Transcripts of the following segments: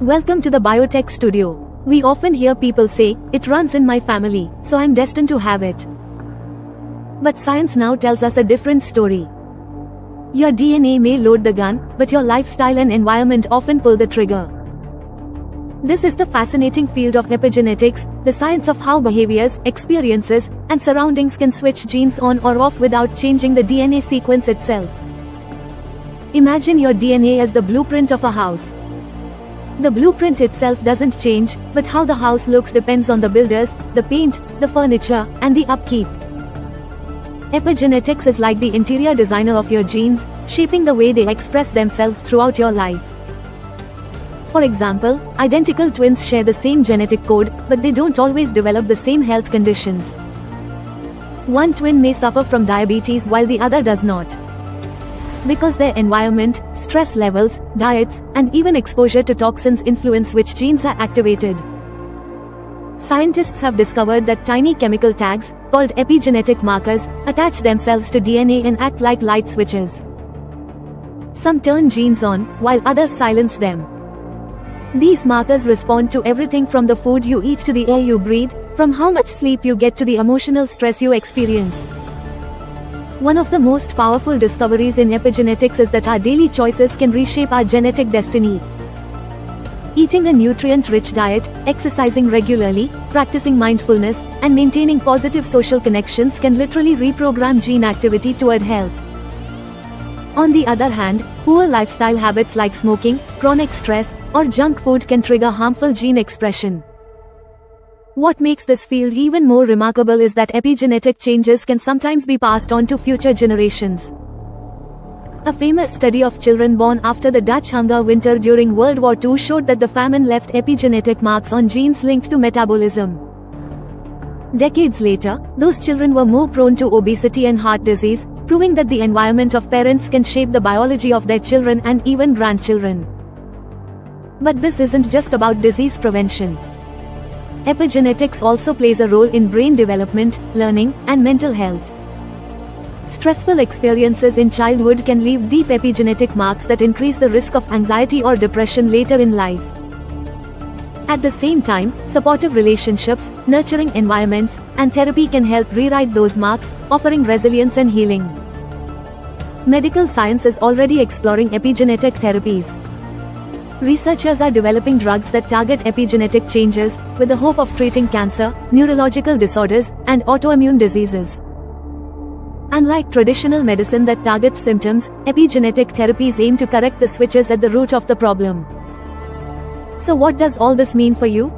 Welcome to the Biotech Studio. We often hear people say, it runs in my family, so I'm destined to have it. But science now tells us a different story. Your DNA may load the gun, but your lifestyle and environment often pull the trigger. This is the fascinating field of epigenetics, the science of how behaviors, experiences, and surroundings can switch genes on or off without changing the DNA sequence itself. Imagine your DNA as the blueprint of a house. The blueprint itself doesn't change, but how the house looks depends on the builders, the paint, the furniture, and the upkeep. Epigenetics is like the interior designer of your genes, shaping the way they express themselves throughout your life. For example, identical twins share the same genetic code, but they don't always develop the same health conditions. One twin may suffer from diabetes while the other does not, because their environment, stress levels, diets, and even exposure to toxins influence which genes are activated. Scientists have discovered that tiny chemical tags, called epigenetic markers, attach themselves to DNA and act like light switches. Some turn genes on, while others silence them. These markers respond to everything from the food you eat to the air you breathe, from how much sleep you get to the emotional stress you experience. One of the most powerful discoveries in epigenetics is that our daily choices can reshape our genetic destiny. Eating a nutrient-rich diet, exercising regularly, practicing mindfulness, and maintaining positive social connections can literally reprogram gene activity toward health. On the other hand, poor lifestyle habits like smoking, chronic stress, or junk food can trigger harmful gene expression. What makes this field even more remarkable is that epigenetic changes can sometimes be passed on to future generations. A famous study of children born after the Dutch hunger winter during World War II showed that the famine left epigenetic marks on genes linked to metabolism. Decades later, those children were more prone to obesity and heart disease, proving that the environment of parents can shape the biology of their children and even grandchildren. But this isn't just about disease prevention. Epigenetics also plays a role in brain development, learning, and mental health. Stressful experiences in childhood can leave deep epigenetic marks that increase the risk of anxiety or depression later in life. At the same time, supportive relationships, nurturing environments, and therapy can help rewrite those marks, offering resilience and healing. Medical science is already exploring epigenetic therapies. Researchers are developing drugs that target epigenetic changes, with the hope of treating cancer, neurological disorders, and autoimmune diseases. Unlike traditional medicine that targets symptoms, epigenetic therapies aim to correct the switches at the root of the problem. So what does all this mean for you?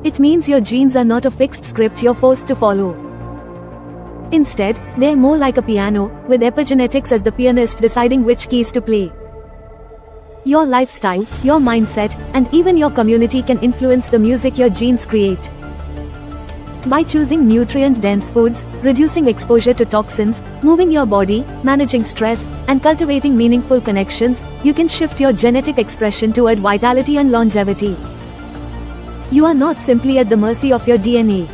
It means your genes are not a fixed script you're forced to follow. Instead, they're more like a piano, with epigenetics as the pianist deciding which keys to play. Your lifestyle, your mindset, and even your community can influence the music your genes create. By choosing nutrient-dense foods, reducing exposure to toxins, moving your body, managing stress, and cultivating meaningful connections, you can shift your genetic expression toward vitality and longevity. You are not simply at the mercy of your DNA.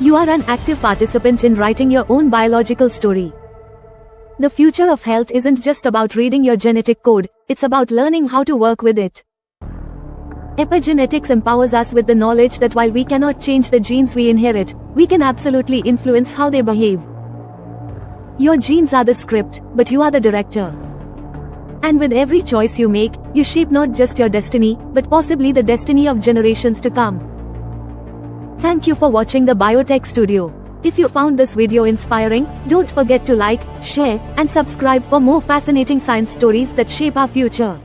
You are an active participant in writing your own biological story. The future of health isn't just about reading your genetic code, it's about learning how to work with it. Epigenetics empowers us with the knowledge that while we cannot change the genes we inherit, we can absolutely influence how they behave. Your genes are the script, but you are the director. And with every choice you make, you shape not just your destiny, but possibly the destiny of generations to come. Thank you for watching the Biotech Studio. If you found this video inspiring, don't forget to like, share, and subscribe for more fascinating science stories that shape our future.